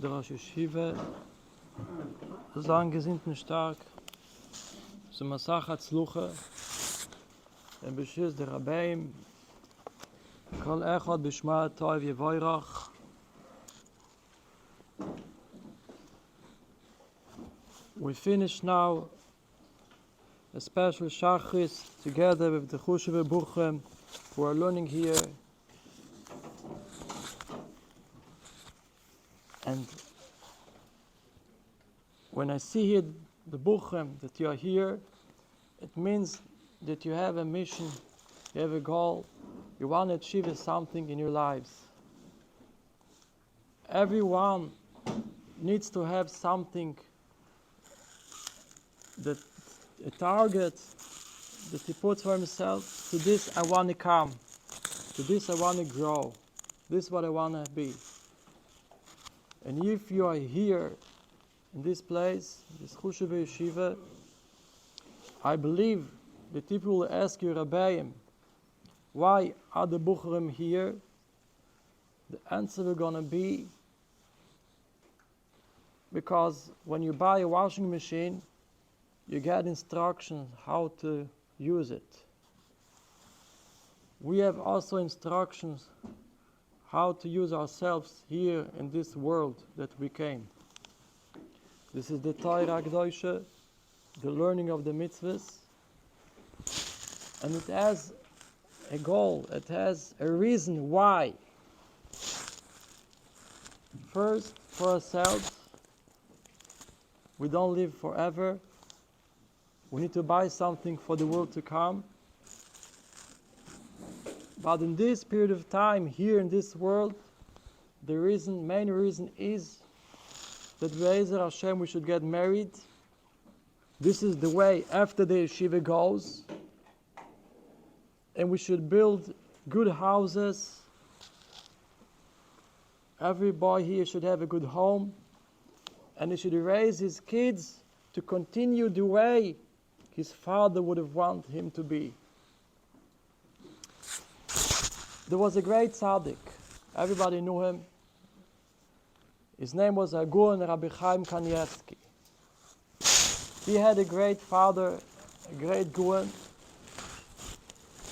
der Rosh Yeshiva, gesinnt und stark, so Masachat Sluche, en beschiss der Rebbe, kol echad b'shma toiv yevoirach. We finish now a special shachris together with the Chushev Buchem who are learning here. And when I see here the Buchem that you are here, it means that you have a mission, you have a goal, you want to achieve something in your lives. Everyone needs to have something, that a target that he puts for himself. To this I want to come, to this I want to grow, this is what I want to be. And if you are here in this place, this Chushev Yeshiva, I believe that people will ask you, Rebbeim, why are the Bucherim here? The answer is going to be because when you buy a washing machine, you get instructions how to use it. We have also instructions how to use ourselves here in this world that we came. This is the Torah Kedosha, the learning of the mitzvahs, and it has a goal, it has a reason why. First, for ourselves, we don't live forever. We need to buy something for the world to come. But in this period of time, here in this world, the main reason is that Be'ezer Hashem we should get married. This is the way after the yeshiva goes. And we should build good houses. Every boy here should have a good home. And he should raise his kids to continue the way his father would have wanted him to be. There was a great tzaddik. Everybody knew him. His name was Agun Rabbi Chaim Kanievsky. He had a great father, a great Gun.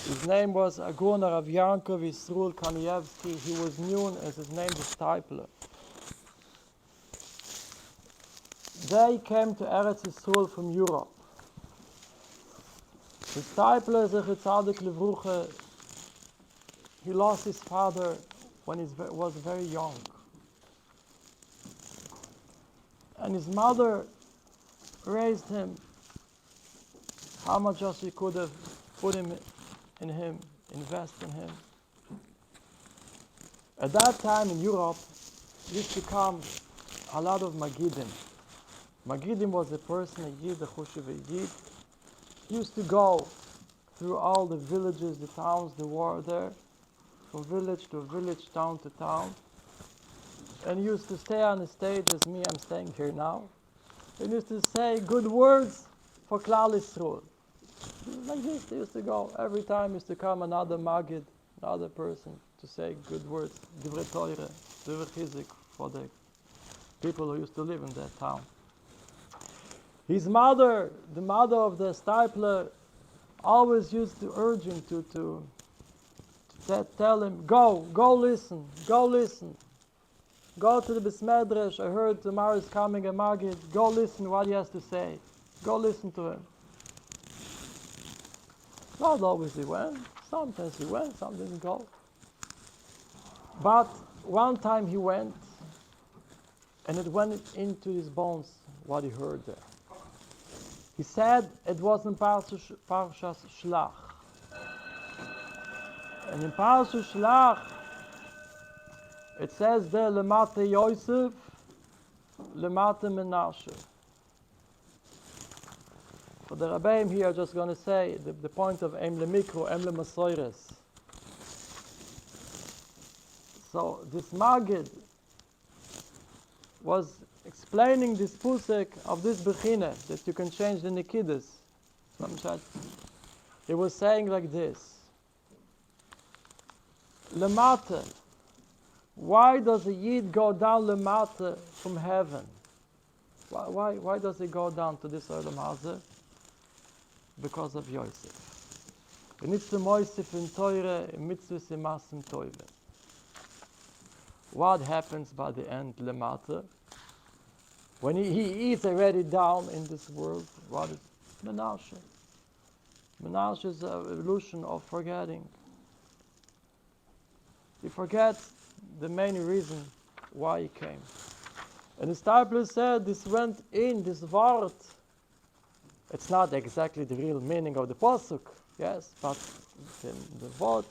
His name was Agun Rav Yankov Yisroel Kanievsky. He was known as his name disciple. They came to Eretz Yisrael from Europe. The disciple Zecher Tzadik Levruche, he lost his father when he was very young. And his mother raised him how much else she could have put him, invest in him. At that time in Europe, used to come a lot of Magidim. Magidim was a person, a Yid, a Chushev, a Yid. He used to go through all the villages, the towns, the war there, from village to village, town to town. And he used to stay on the stage as me, I'm staying here now. And used to say good words for Klal Yisrael. Like this, they used to go. Every time used to come another Magid, another person to say good words, Divrei Torah, Divrei Chizik for the people who used to live in that town. His mother, the mother of the Stipler, always used to urge him to tell him, go listen. Go to the Besmedresh, I heard tomorrow is coming a Magid, go listen what he has to say. Go listen to him. Not always he went, sometimes he went, some didn't go. But one time he went, and it went into his bones what he heard there. He said it was in Parshas Shlach. And in Parshas Shlach, it says there, Lemate Yosef, Lemate Menashe. For the Rebbeim here, I'm just going to say the point of Em Lemikro, Em Lemasoires. So this Magid was explaining this pusek of this bechina that you can change the nikidas. He was saying like this: Lemata, Why does a Yid go down lemata from heaven? Why does he go down to this Olam Hazeh? Because of Yosef. V'nitzvah Moisef in Teure, mitzvahs imasim toive. What happens by the end lemata? When he is already down in this world, what is Menashe? Menashe is an illusion of forgetting. He forgets the main reason why he came. And the disciple said, this went in, this word. It's not exactly the real meaning of the pasuk, yes, but the word,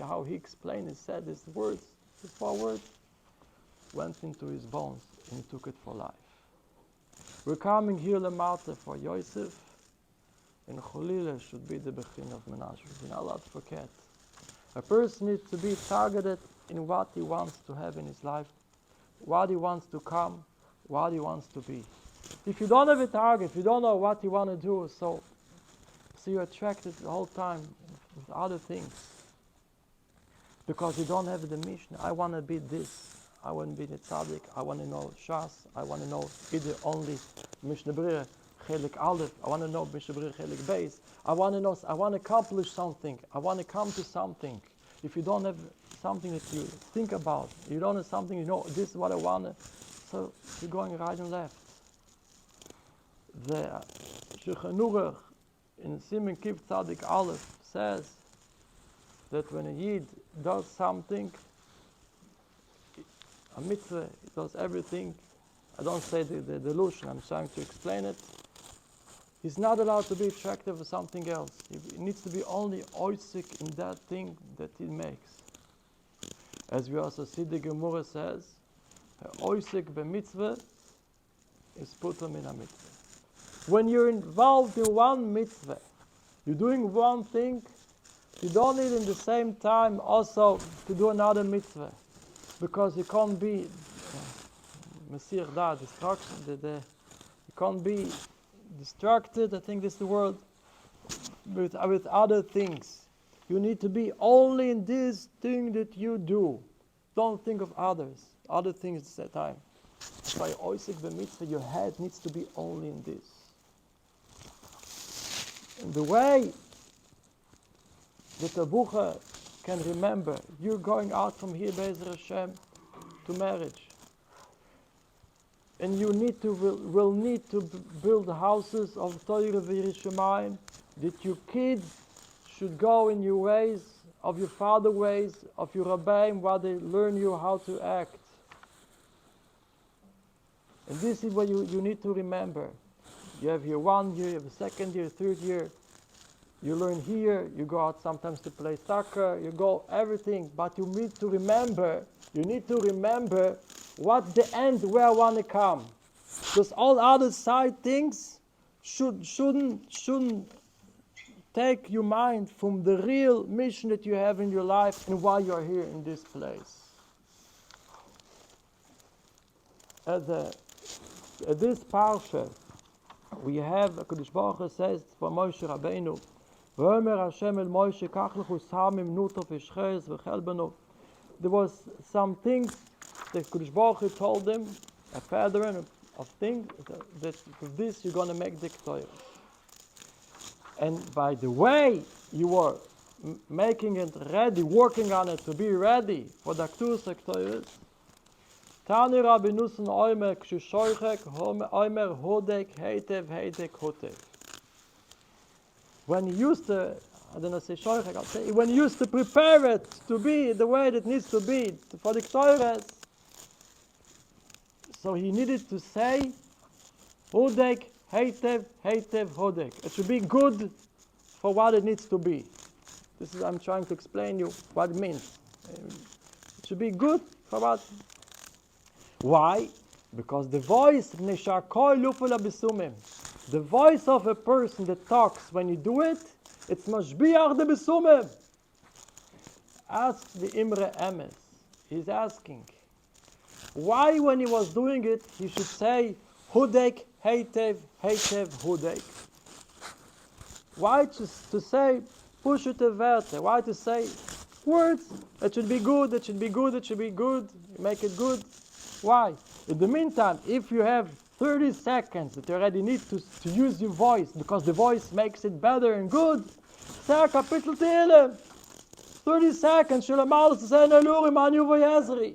how he explained it, said these words, these 4 words, went into his bones and he took it for life. We're coming here lemata for Yosef, and Cholila should be the bechin of Menashe. We're not allowed to forget. A person needs to be targeted in what he wants to have in his life, what he wants to come, what he wants to be. If you don't have a target, if you don't know what you want to do, so you're attracted the whole time with other things. Because you don't have the mission. I want to be this. I want to be the tzaddik. I want to know Shas. I want to know either only Mishnah Berurah, Chelik Aleph. I want to know Mishnah Berurah, Chelik Beis. I want to know. I want to accomplish something. I want to come to something. If you don't have something that you think about, you don't have something, you know, this is what I want to, so you're going right and left. The Shulchan Aruch in Siman Kif Tzadik Aleph says that when a Yid does something, a mitzvah, he does everything. I don't say the delusion, I'm trying to explain it. He's not allowed to be attracted to something else. He needs to be only oisik in that thing that he makes. As we also see, the Gemara says, oisik be mitzvah is putam in a mitzvah. When you're involved in one mitzvah, you're doing one thing, you don't need in the same time also to do another mitzvah. Because you can't be Messiah da, destruction, you can't be distracted, I think this is the word, with other things. You need to be only in this thing that you do. Don't think of others, other things at that time. By oisik b'mitzvah, your head needs to be only in this. And the way that a bucher can remember, you're going out from here, Be'ezer Hashem, to marriage. And you need to will need to build houses of Torah v'Yirushalayim, that your kids should go in your ways, of your father ways, of your Rebbeim, while they learn you how to act. And this is what you need to remember. You have here 1 year, you have a 2nd year, 3rd year. You learn here, you go out sometimes to play soccer, you go everything, but you need to remember what's the end where I want to come. Because all other side things shouldn't take your mind from the real mission that you have in your life and why you're here in this place. At this parsha, we have, HaKadosh Baruch Hu says for Moshe Rabbeinu, there was some things that HaKadosh Baruch Hu told him, a pattern of things, that with this you're going to make the Torah. And by the way you are making it ready, working on it to be ready for the Aktus Torah, Tani Rabbi Nussen Oimer Kshishoichek Oimer Hodek Heitev Heitek Hotev. When he used to, I don't know, say Shoichek, I'll say, when he used to prepare it to be the way it needs to be for the Torah, so he needed to say Hodek Heitev Heitev Hodek. It should be good for what it needs to be. This is, I'm trying to explain you what it means. It should be good for what. Why? Because the voice, the voice of a person that talks when you do it, it's mashbiach the besumim. Ask the Imre Emes. He's asking, why when he was doing it, he should say, Hudek, Heitev, Heitev, Hudek. Why just to say, Pushute Werte? Why to say words. It should be good, it should be good, it should be good. You make it good. Why? In the meantime, if you have 30 seconds that you already need to use your voice, because the voice makes it better and good, say a kapitel Tehillim. 30 seconds, Shalom Aleichem.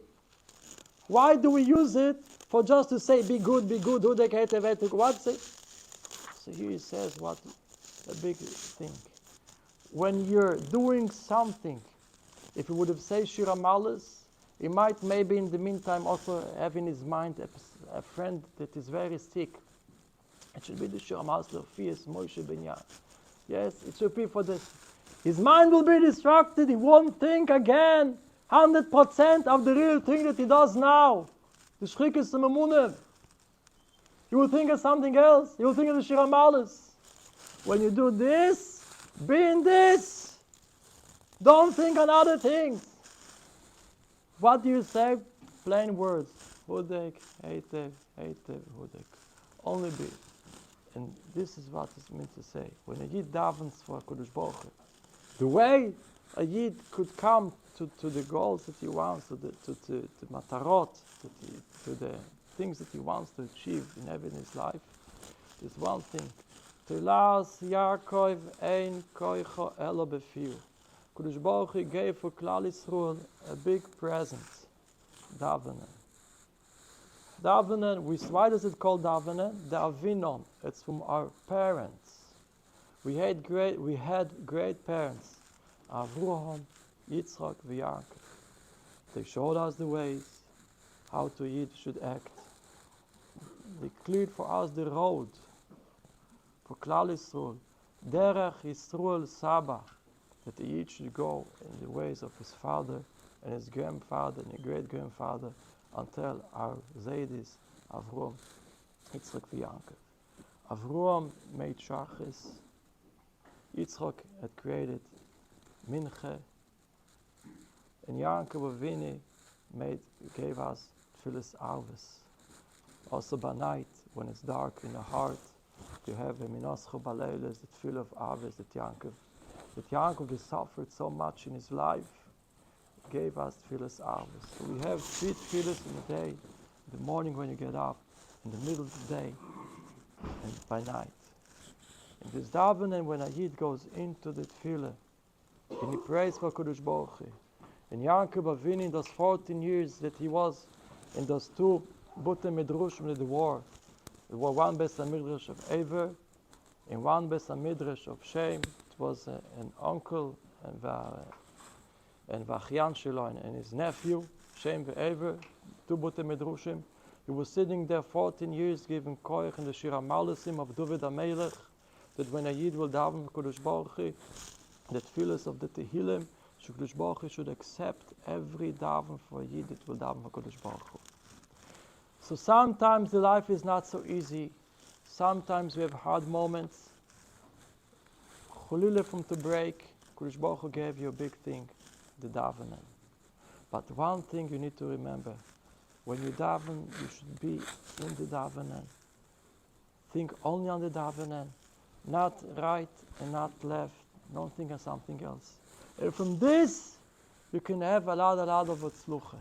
Why do we use it for just to say, be good, hudek, hetev, hetek, what's it? So here he says what a big thing. When you're doing something, if you would have said Shira Malas, he might maybe in the meantime also have in his mind a friend that is very sick. It should be the Shira Malas of Fias Moshe Ben Yah. Yes, it should be for this. His mind will be distracted, he won't think again 100% of the real thing that he does now. The Shrik is the Mamunim. He will think of something else, he will think of the Shira Malas. When you do this, be in this. Don't think on other things. What do you say? Plain words. Hudek, heitev, hudek. Only be. And this is what it's meant to say. When a Yid davens for HaKadosh Baruch Hu, the way a Yid could come to the goals that he wants, to the matarot, to the things that he wants to achieve in his life, is one thing. Tilas Yaakov ein koicho elo befiu. HaKadosh Baruch Hu gave for Klal Yisrael a big present. Davening. Davening, why does it call Davening? The Avinon. It's from our parents. We had great parents. Avraham, Yitzchak, Yaakov. They showed us the ways how to Yid should act. They cleared for us the road for Klal Yisrael. Derech Yisrael Saba. That the Yid should go in the ways of his father and his grandfather and his great-grandfather until our Zaydis, Avraham, Yitzchak, Yaakov. Avraham made Shachis. Yitzchak had created Minche. And Yaakov Avinu gave us Tfilas Arvis. Also by night, when it's dark in the heart, you have a Minoscha Baleilas, the Tfilah of Arvis that Yaakov has suffered so much in his life, gave us Tfilas Arvis. So we have 3 Tfilas in the day, in the morning when you get up, in the middle of the day, and by night. And this davening, when a Yid goes into the Tfilah, and he prays for Kodesh Baruch Hu. And Yaakov Avinu, in those 14 years that he was in those 2 Bute Midrushim in the war, there were 1 Beis HaMidrash of Ever, and 1 Beis HaMidrash of Shem. It was an uncle and Vachyan Shelo and his nephew, Shem ve'Ever, 2 Bute Midrushim. He was sitting there 14 years giving koich in the Shira Malasim of David HaMelech, that when a Yid will daven for Kodesh Baruch Hu, the tefillas of the Tehillim, Kodesh Baruch Hu should accept every daven for a Yid that will daven for Kodesh Baruch Hu. So sometimes the life is not so easy. Sometimes we have hard moments. Cholile from to break. Kodesh Baruch Hu gave you a big thing, the davening. But one thing you need to remember, when you daven, you should be in the davening. Think only on the davening, not right and not left. Don't think of something else. And from this, you can have a lot of atzlucha,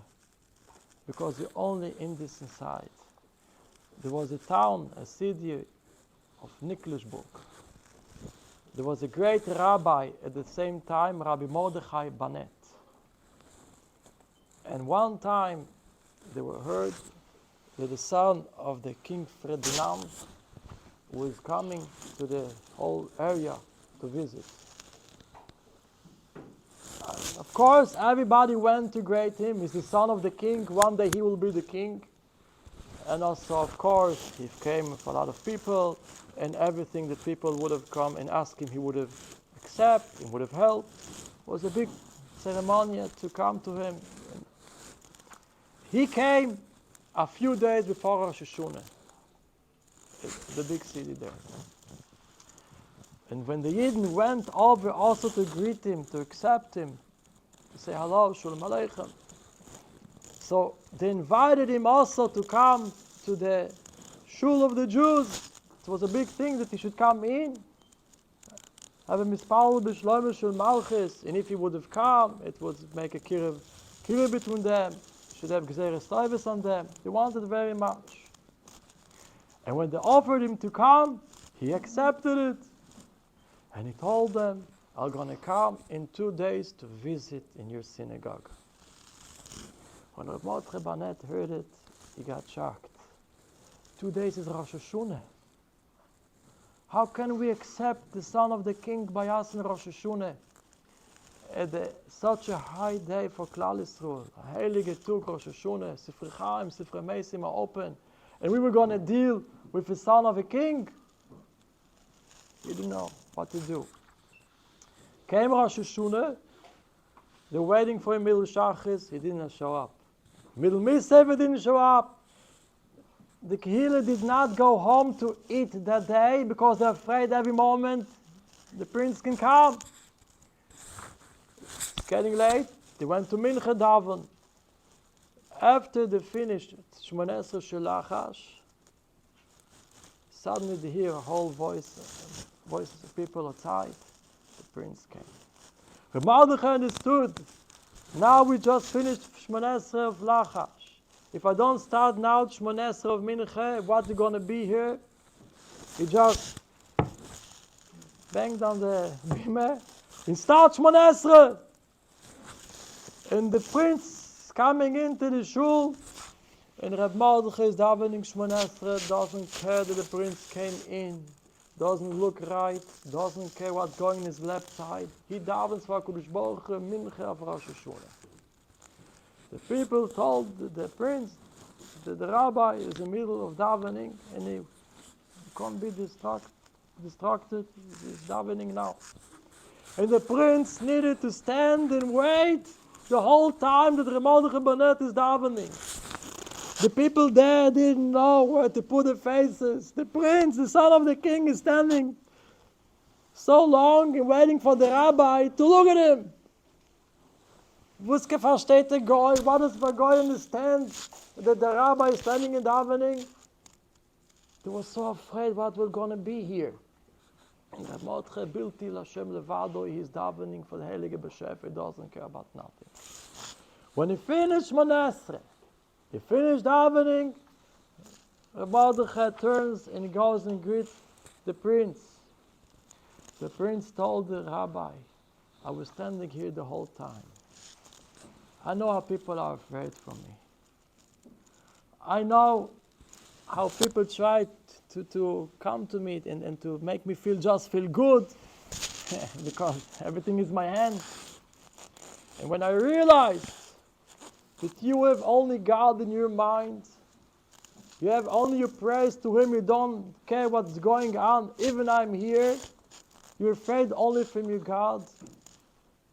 because you're only in this inside. There was a town, a city of Niklushburg. There was a great rabbi at the same time, Rabbi Mordechai Banet. And one time, they were heard that the son of the King Ferdinand was coming to the whole area to visit. Of course, everybody went to greet him. He's the son of the king. One day he will be the king. And also, of course, he came with a lot of people, and everything that people would have come and asked him, he would have accepted, he would have helped. It was a big ceremony to come to him. He came a few days before Rosh Hashanah, the big city there. And when the Yidden went over also to greet him, to accept him, to say hello, Shalom Aleichem. So they invited him also to come to the Shul of the Jews. It was a big thing that he should come in. have a mispal b'shloime shel malchus, and if he would have come, it would make a kiruv between them. Should have gzeres toivus on them. They wanted very much. And when they offered him to come, he accepted it. And he told them, I'm going to come in 2 days to visit in your synagogue. When Reb Mordechai Barnett heard it, he got shocked. 2 days is Rosh Hashanah. How can we accept the son of the king by us in Rosh Hashanah? Such a high day for Klal Yisrael. A heilige Tug, Rosh Hashanah, Sifrei Chaim, Sifrei Meisim are open. And we were going to deal with the son of a king. He didn't know what to do. Came Rosh Hashanah, they're waiting for him, Middle Shachris, he didn't show up. Middle Misev, he didn't show up. The Kehillah did not go home to eat that day because they're afraid every moment the prince can come. It's getting late, they went to Mincha Daven. After they finished Shmoneh Esrei Shelachash, suddenly they hear a whole voices of people outside. The prince came. Reb Mordechai understood. Now we just finished Shmoneh Esrei of Lachash. If I don't start now Shmoneh Esrei of Mincha, what's going to be here? He just banged on the bimah and start Shmoneh Esrei. And the prince coming into the shul, and Reb Mordechai is davening Shmoneh Esrei, doesn't care that the prince came in, doesn't look right, doesn't care what's going in his left side. He davens for HaKadosh Baruch Hu Mincha of Rosh Hashanah. The people told the prince that the rabbi is in the middle of davening and he can't be distracted. He's davening now. And the prince needed to stand and wait the whole time that Reb Mordechai Barnett is davening. The people there didn't know where to put their faces. The prince, the son of the king, is standing so long and waiting for the rabbi to look at him. Wuske versteht der Goy? What does the Goy understand that the rabbi is standing and davening? They were so afraid what was going to be here. And Reb Mordechai Bilti Lashem Levado, he's davening for the Heilige B'Shef, he doesn't care about nothing. When he finished Shmoneh Esrei, he finished davening, Reb Mordechai turns and goes and greets the prince. The prince told the rabbi, I was standing here the whole time. I know how people are afraid from me. I know how people try to come to me and to make me feel good because everything is my hand. And when I realized that you have only God in your mind, you have only your praise to Him, you don't care what's going on, even I'm here, you're afraid only from your God,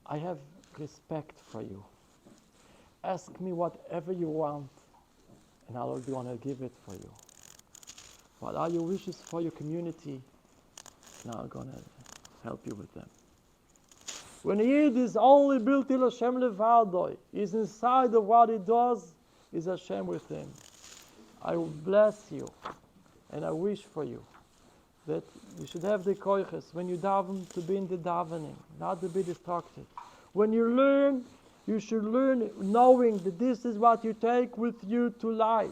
I have respect for you. Ask me whatever you want, and I will be going to give it for you. What are your wishes for your community? And I'm going to help you with them. When a Yid is only built in Hashem levadoi, he's inside of what he does, is Hashem with him. I will bless you, and I wish for you that you should have the koiches when you daven to be in the davening, not to be distracted. When you learn, you should learn knowing that this is what you take with you to life.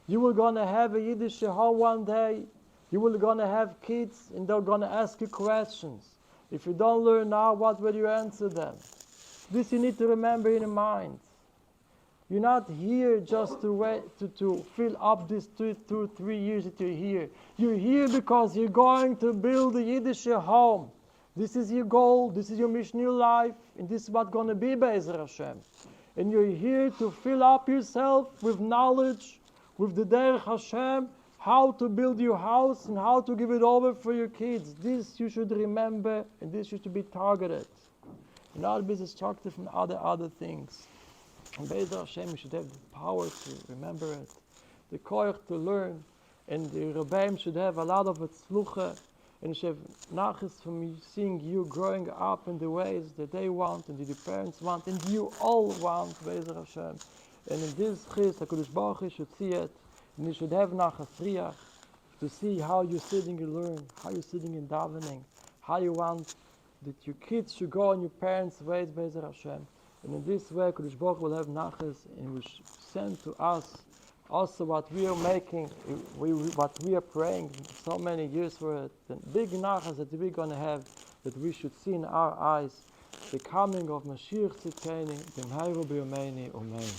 You will going to have a Yiddish home one day. You will going to have kids and they're going to ask you questions. If you don't learn now, what will you answer them? This you need to remember in your mind. You're not here just to wait to fill up these 2, 3 years that you're here. You're here because you're going to build a Yiddish home. This is your goal, this is your mission in your life, and this is what's going to be Be'ezer Hashem. And you're here to fill up yourself with knowledge, with the Derech Hashem, how to build your house and how to give it over for your kids. This you should remember, and this should be targeted. And not be distracted from other things. And Be'ezer Hashem, you should have the power to remember it, the koyach to learn, and the Rebbeim should have a lot of tzlucha, and you should have nachas from seeing you growing up in the ways that they want and that your parents want and you all want, Be'ezer Hashem. And in this chis, HaKadosh Baruch Hu should see it, and you should have nachas riach to see how you're sitting and learn, how you're sitting in davening, how you want that your kids should go on your parents' ways, Be'ezer Hashem. And in this way, Kodesh Baruch will have nachas and will send to us also what we are making, what we are praying so many years for it. The big nachas that we're going to have, that we should see in our eyes, the coming of Mashiach Tzidkenu, B'mheiru B'yomeini, Amen.